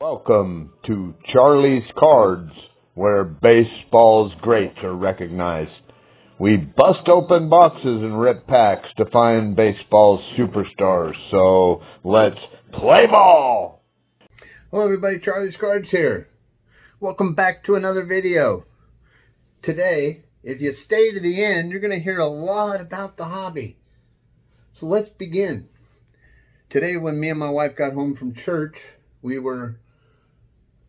Welcome to Charly's Cards, where baseball's greats are recognized. We bust open boxes and rip packs to find baseball's superstars, so let's play ball! Hello everybody, Charly's Cards here. Welcome back to another video. Today, if you stay to the end, you're going to hear a lot about the hobby. So let's begin. Today, when me and my wife got home from church, we were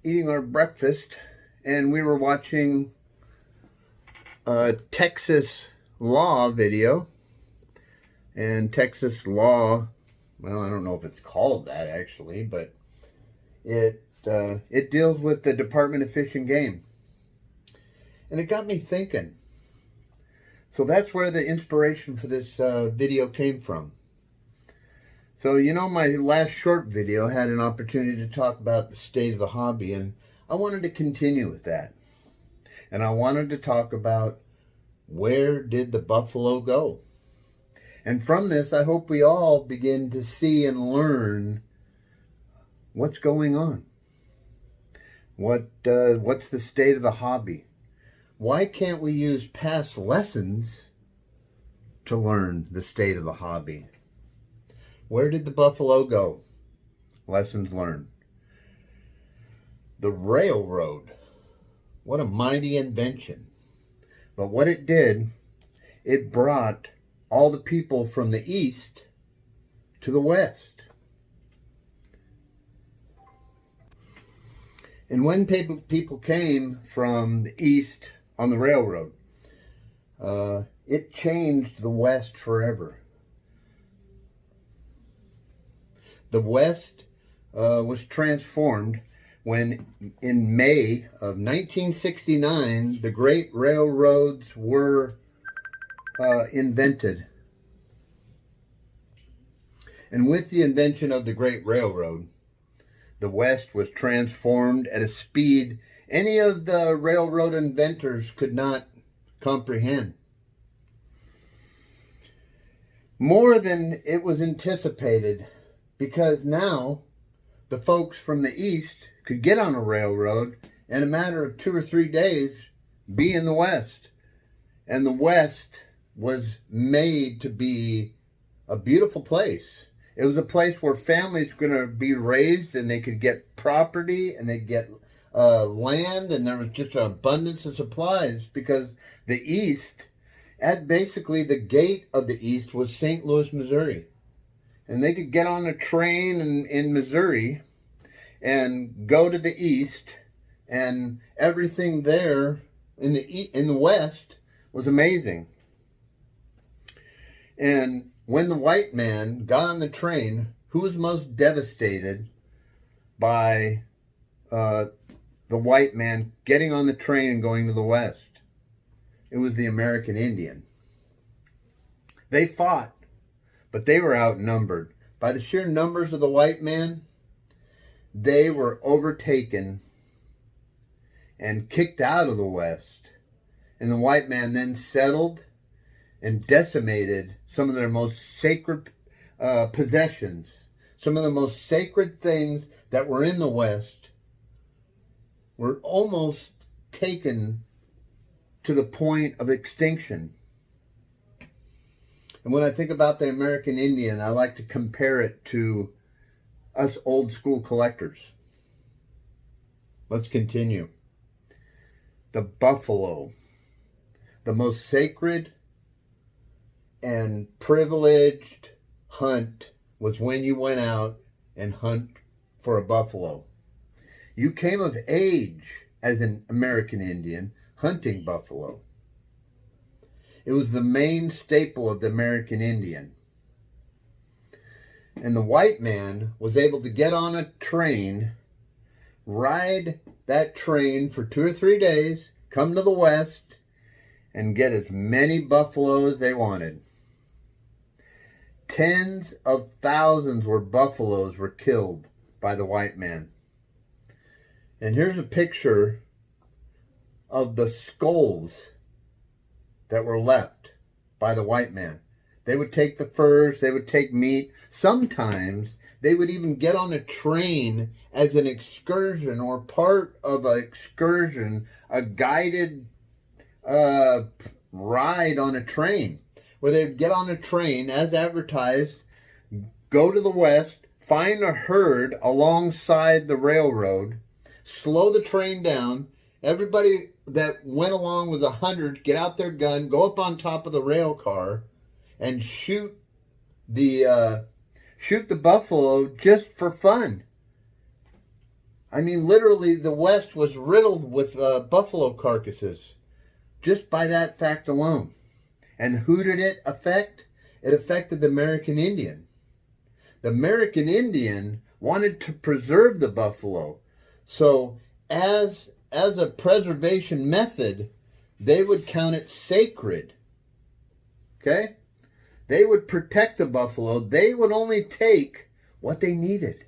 eating our breakfast and we were watching a Texas law video. And Texas law, well, I don't know if it's called that actually, but it deals with the Department of Fish and Game. And it got me thinking. So that's where the inspiration for this video came from. So, you know, my last short video had an opportunity to talk about the state of the hobby, and I wanted to continue with that. And I wanted to talk about where did the buffalo go? And from this, I hope we all begin to see and learn what's going on. What's the state of the hobby? Why can't we use past lessons to learn the state of the hobby? Where did the buffalo go? Lessons learned. The railroad. What a mighty invention. But what it did, it brought all the people from the east to the west. And when people came from the east on the railroad, it changed the West forever. The West was transformed when in May of 1969, the great railroads were invented. And with the invention of the great railroad, the West was transformed at a speed any of the railroad inventors could not comprehend. More than it was anticipated, because now the folks from the east could get on a railroad in a matter of 2 or 3 days be in the West. And the West was made to be a beautiful place. It was a place where families were going to be raised and they could get property and they'd get land, and there was just an abundance of supplies because the East, at basically the gate of the East was St. Louis, Missouri. And they could get on a train in Missouri and go to the East, and everything there in the West was amazing. And when the white man got on the train, who was most devastated by the white man getting on the train and going to the West? It was the American Indian. They fought, but they were outnumbered. By the sheer numbers of the white man, they were overtaken and kicked out of the West. And the white man then settled and decimated some of their most sacred possessions. Some of the most sacred things that were in the West were almost taken to the point of extinction. And when I think about the American Indian, I like to compare it to us old school collectors. Let's continue. The buffalo, the most sacred and privileged hunt, was when you went out and hunt for a buffalo. You came of age as an American Indian hunting buffalo. It was the main staple of the American Indian. And the white man was able to get on a train, ride that train for 2 or 3 days, come to the West, and get as many buffalo as they wanted. Tens of thousands of buffaloes were killed by the white man. And here's a picture of the skulls that were left by the white man. They would take the furs, they would take meat. Sometimes they would even get on a train as an excursion or part of an excursion, a guided ride on a train, where they'd get on a train as advertised, go to the west, find a herd alongside the railroad, slow the train down. Everybody that went along with 100 get out their gun, go up on top of the rail car, and shoot the buffalo just for fun. I mean, literally, the West was riddled with buffalo carcasses just by that fact alone. And who did it affect? It affected the American Indian. The American Indian wanted to preserve the buffalo. So as a preservation method, they would count it sacred. Okay? They would protect the buffalo. They would only take what they needed.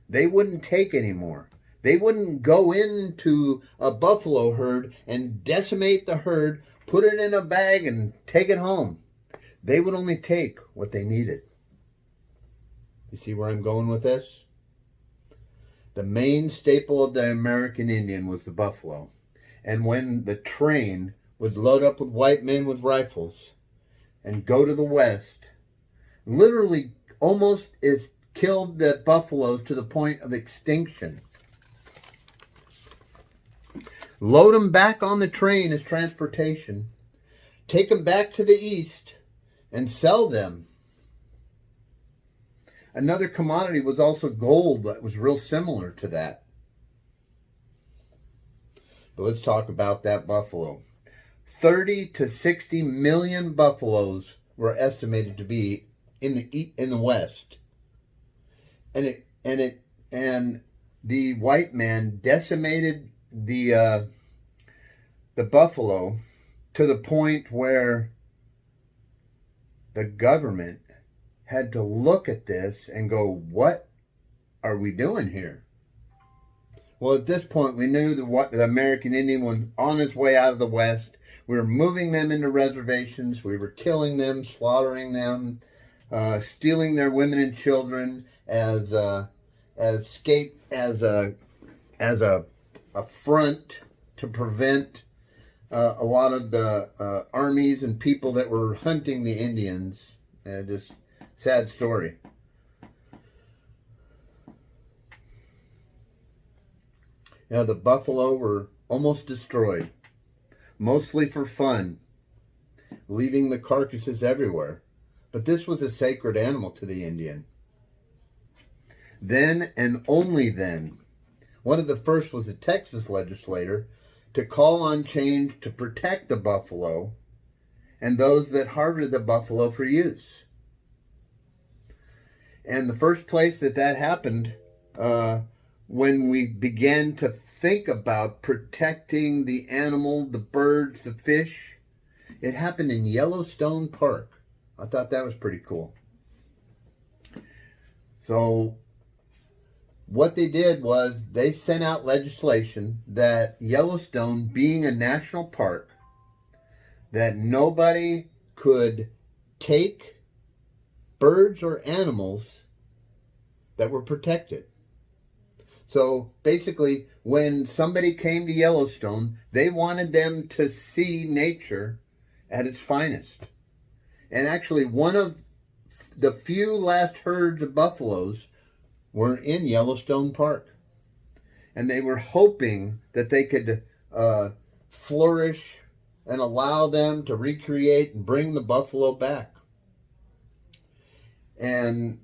They wouldn't take anymore. They wouldn't go into a buffalo herd and decimate the herd, put it in a bag, and take it home. They would only take what they needed. You see where I'm going with this? The main staple of the American Indian was the buffalo. And when the train would load up with white men with rifles and go to the west, literally almost killed the buffaloes to the point of extinction. Load them back on the train as transportation, take them back to the east, and sell them. Another commodity was also gold that was real similar to that. But let's talk about that buffalo. 30 to 60 million buffaloes were estimated to be in the West. And the white man decimated the buffalo to the point where the government had to look at this and go, what are we doing here? Well, at this point, we knew the American Indian was on his way out of the West. We were moving them into reservations. We were killing them, slaughtering them, stealing their women and children as a front to prevent a lot of the armies and people that were hunting the Indians. Just sad story. Now, the buffalo were almost destroyed, mostly for fun, leaving the carcasses everywhere. But this was a sacred animal to the Indian. Then and only then, one of the first was a Texas legislator to call on change to protect the buffalo and those that harvested the buffalo for use. And the first place that happened, when we began to think about protecting the animal, the birds, the fish, it happened in Yellowstone Park. I thought that was pretty cool. So what they did was they sent out legislation that Yellowstone, being a national park, that nobody could take birds or animals that were protected. So basically, when somebody came to Yellowstone, they wanted them to see nature at its finest. And actually, one of the few last herds of buffaloes were in Yellowstone Park. And they were hoping that they could flourish and allow them to recreate and bring the buffalo back. And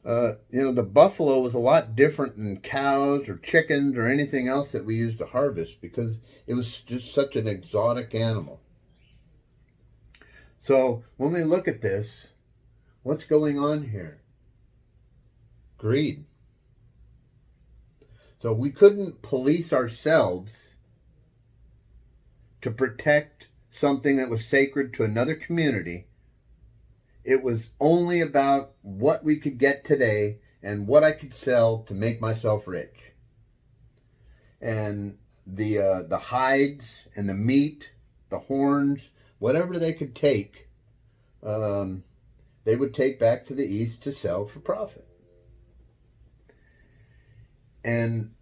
the buffalo was a lot different than cows or chickens or anything else that we used to harvest, because it was just such an exotic animal. So when we look at this, what's going on here? Greed. So we couldn't police ourselves to protect something that was sacred to another community. It was only about what we could get today and what I could sell to make myself rich. And the hides and the meat, the horns, whatever they could take they would take back to the East to sell for profit. And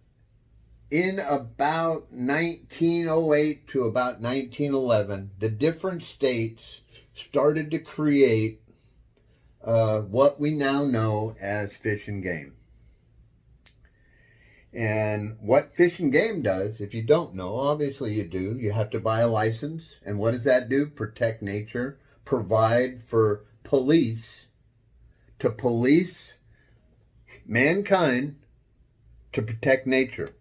in about 1908 to about 1911, the different states started to create what we now know as Fish and Game. And what Fish and Game does, if you don't know, obviously you do, you have to buy a license. And what does that do? Protect nature, provide for police to police mankind to protect nature.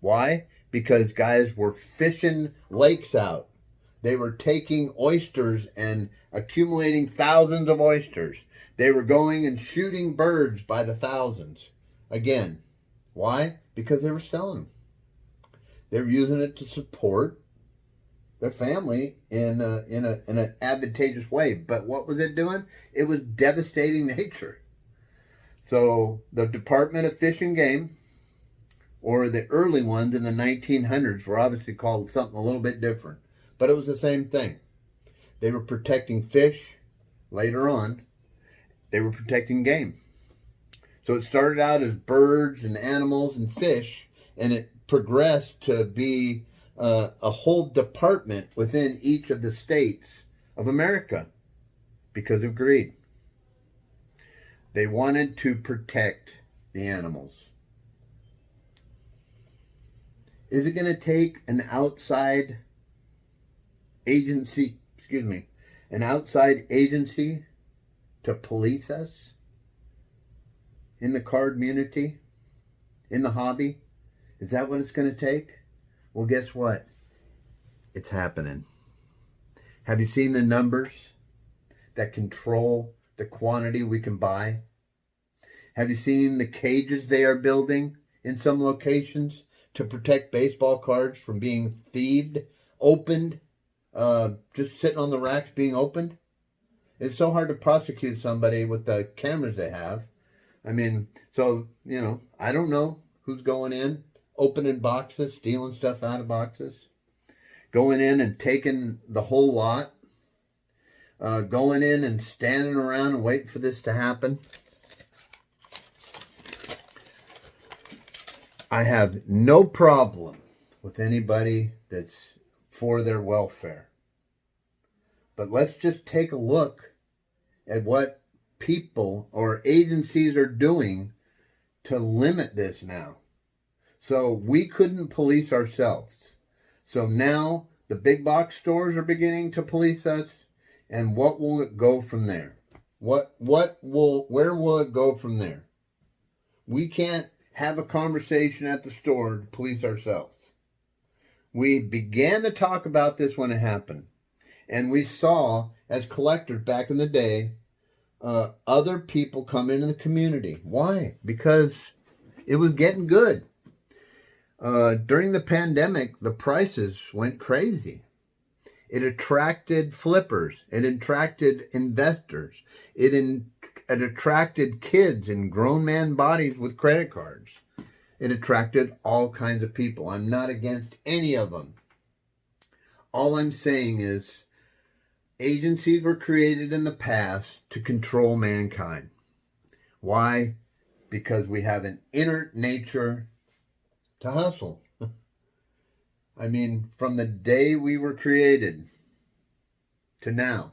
Why? Because guys were fishing lakes out. They were taking oysters and accumulating thousands of oysters. They were going and shooting birds by the thousands. Again, why? Because they were selling them. They were using it to support their family in an advantageous way. But what was it doing? It was devastating nature. So the Department of Fish and Game, or the early ones in the 1900s, were obviously called something a little bit different. But it was the same thing. They were protecting fish. Later on, they were protecting game. So it started out as birds and animals and fish, and it progressed to be a whole department within each of the states of America because of greed. They wanted to protect the animals. Is it going to take an outside agency, an outside agency to police us in the card community, in the hobby? Is that what it's going to take? Well, guess what? It's happening. Have you seen the numbers that control the quantity we can buy? Have you seen the cages they are building in some locations to protect baseball cards from being thieved, opened, just sitting on the racks being opened? It's so hard to prosecute somebody with the cameras they have. I mean, so, I don't know who's going in, opening boxes, stealing stuff out of boxes, going in and taking the whole lot, going in and standing around and waiting for this to happen. I have no problem with anybody that's for their welfare. But let's just take a look at what people or agencies are doing to limit this now. So we couldn't police ourselves. So now the big box stores are beginning to police us. And what will it go from there? Where will it go from there? We can't have a conversation at the store to police ourselves. We began to talk about this when it happened. And we saw, as collectors back in the day, other people come into the community. Why? Because it was getting good. During the pandemic, the prices went crazy. It attracted flippers. It attracted investors. It attracted kids and grown man bodies with credit cards. It attracted all kinds of people. I'm not against any of them. All I'm saying is agencies were created in the past to control mankind. Why? Because we have an inner nature to hustle. I mean, from the day we were created to now,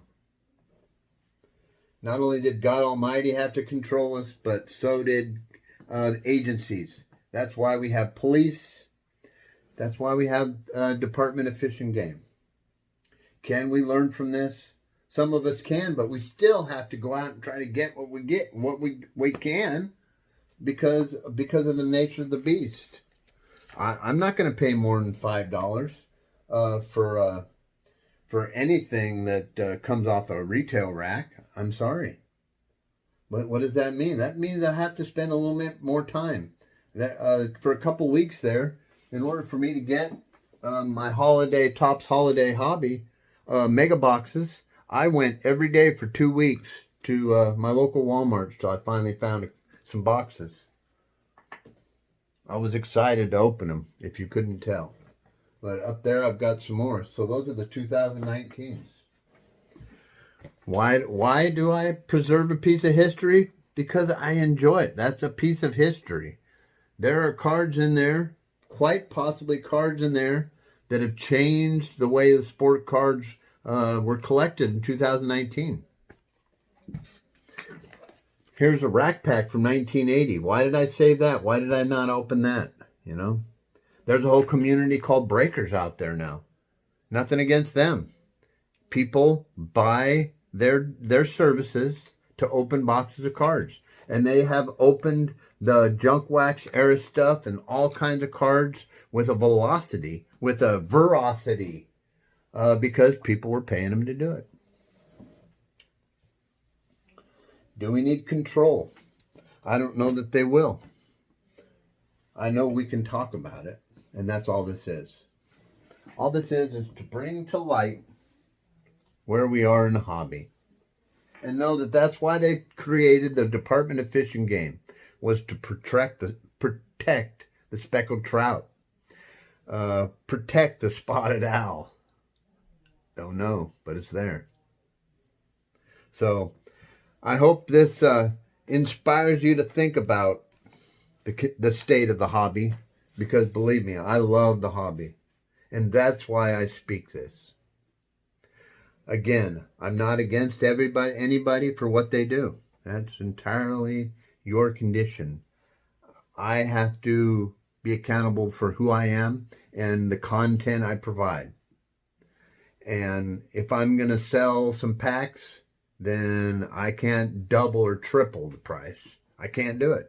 not only did God Almighty have to control us, but so did agencies. That's why we have police. That's why we have Department of Fish and Game. Can we learn from this? Some of us can, but we still have to go out and try to get what we get and what we can because of the nature of the beast. I'm not going to pay more than $5 for anything that comes off a retail rack. I'm sorry. But what does that mean? That means I have to spend a little bit more time. For a couple weeks there, in order for me to get my Topps Holiday Hobby mega boxes, I went every day for 2 weeks to my local Walmart till I finally found some boxes. I was excited to open them, if you couldn't tell. But up there, I've got some more. So those are the 2019s. Why do I preserve a piece of history? Because I enjoy it. That's a piece of history. There are cards in there, quite possibly cards in there, that have changed the way the sport cards were collected in 2019. Here's a rack pack from 1980. Why did I save that? Why did I not open that? You know, there's a whole community called breakers out there now. Nothing against them. People buy their services to open boxes of cards. And they have opened the junk wax era stuff and all kinds of cards with a veracity, because people were paying them to do it. Do we need control? I don't know that they will. I know we can talk about it, and that's all this is. All this is to bring to light where we are in the hobby. And know that that's why they created the Department of Fish and Game, was to protect the speckled trout, protect the spotted owl. Don't know, but it's there. So I hope this inspires you to think about the state of the hobby, because believe me, I love the hobby, and that's why I speak this. Again, I'm not against anybody for what they do. That's entirely your condition. I have to be accountable for who I am and the content I provide. And if I'm going to sell some packs, then I can't double or triple the price. I can't do it.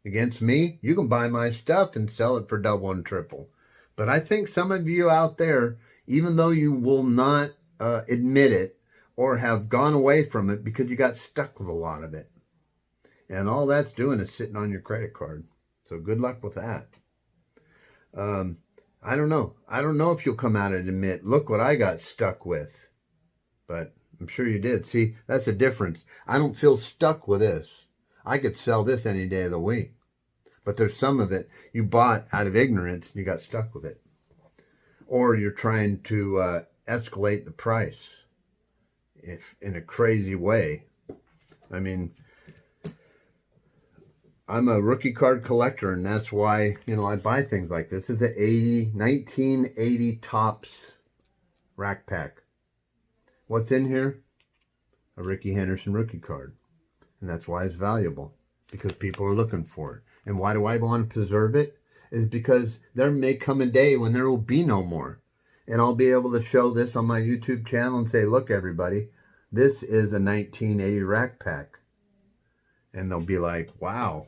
Against me, you can buy my stuff and sell it for double and triple. But I think some of you out there, even though you will not admit it or have gone away from it because you got stuck with a lot of it, and all that's doing is sitting on your credit card. So good luck with that. I don't know if you'll come out and admit, look what I got stuck with. But I'm sure you did. See, that's the difference. I don't feel stuck with this. I could sell this any day of the week. But there's some of it you bought out of ignorance and you got stuck with it. Or you're trying to escalate the price if in a crazy way. I mean, I'm a rookie card collector, and that's why, I buy things like this. This is a 1980 Topps rack pack. What's in here? A Rickey Henderson rookie card. And that's why it's valuable, because people are looking for it. And why do I want to preserve it? Is because there may come a day when there will be no more. And I'll be able to show this on my YouTube channel and say, look, everybody, this is a 1980 rack pack. And they'll be like, wow.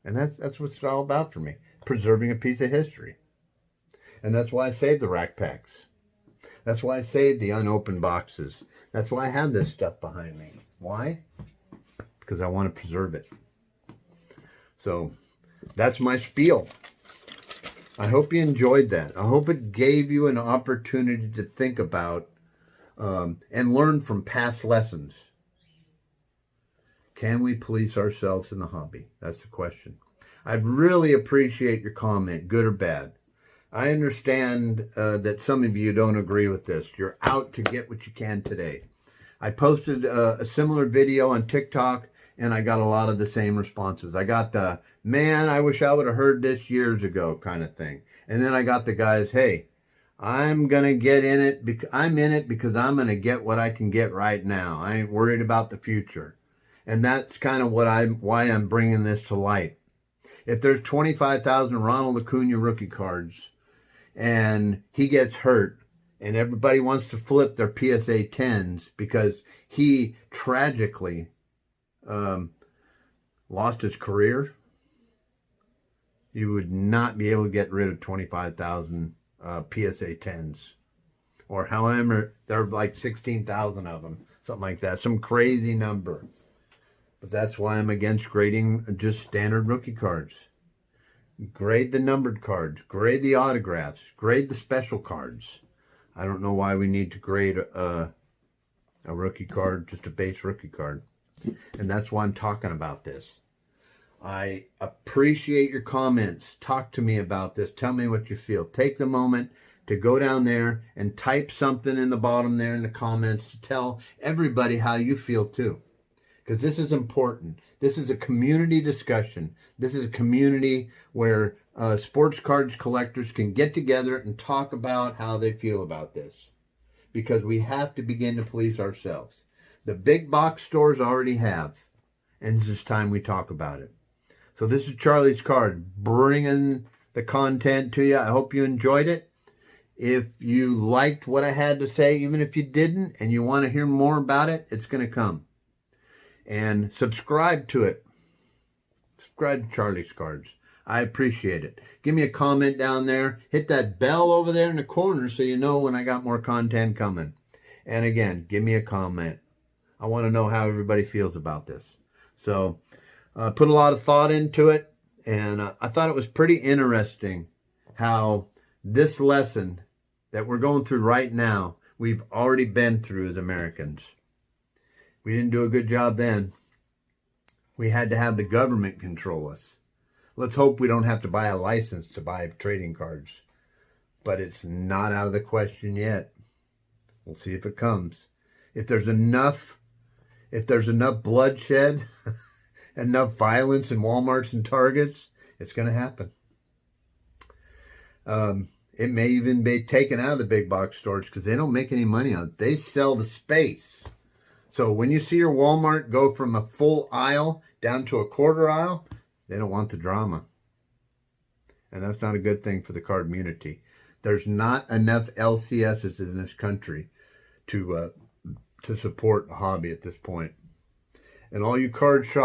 And that's what it's all about for me, preserving a piece of history. And that's why I saved the rack packs. That's why I saved the unopened boxes. That's why I have this stuff behind me. Why? Because I want to preserve it. So that's my spiel. I hope you enjoyed that. I hope it gave you an opportunity to think about and learn from past lessons. Can we police ourselves in the hobby? That's the question. I'd really appreciate your comment, good or bad. I understand that some of you don't agree with this. You're out to get what you can today. I posted a similar video on TikTok, and I got a lot of the same responses. I got the, man, I wish I would have heard this years ago kind of thing. And then I got the guys, hey, I'm going to get in it. I'm in it because I'm going to get what I can get right now. I ain't worried about the future. And that's kind of why I'm bringing this to light. If there's 25,000 Ronald Acuna rookie cards and he gets hurt and everybody wants to flip their PSA 10s because he tragically lost his career, you would not be able to get rid of 25,000 PSA 10s. Or however, there are like 16,000 of them, something like that, some crazy number. But that's why I'm against grading just standard rookie cards. Grade the numbered cards, grade the autographs, grade the special cards. I don't know why we need to grade a rookie card, just a base rookie card. And that's why I'm talking about this. I appreciate your comments. Talk to me about this. Tell me what you feel. Take the moment, to go down there and type something in the bottom there in the comments to tell everybody how you feel too. Because this is important. This is a community discussion. This is a community where sports cards collectors can get together and talk about how they feel about this. Because we have to begin to police ourselves. The big box stores already have. And it's just time we talk about it. So this is Charly's Card, bringing the content to you. I hope you enjoyed it. If you liked what I had to say, even if you didn't, and you want to hear more about it, it's going to come. And subscribe to it. Subscribe to Charly's Cards. I appreciate it. Give me a comment down there. Hit that bell over there in the corner so you know when I got more content coming. And again, give me a comment. I want to know how everybody feels about this. So, put a lot of thought into it. And I thought it was pretty interesting how this lesson that we're going through right now, we've already been through as Americans. We didn't do a good job then. We had to have the government control us. Let's hope we don't have to buy a license to buy trading cards. But it's not out of the question yet. We'll see if it comes. If there's enough bloodshed, enough violence in Walmarts and Targets, it's going to happen. It may even be taken out of the big box stores because they don't make any money on it. They sell the space. So when you see your Walmart go from a full aisle down to a quarter aisle, they don't want the drama. And that's not a good thing for the card community. There's not enough LCSs in this country to support a hobby at this point. And all you card shops,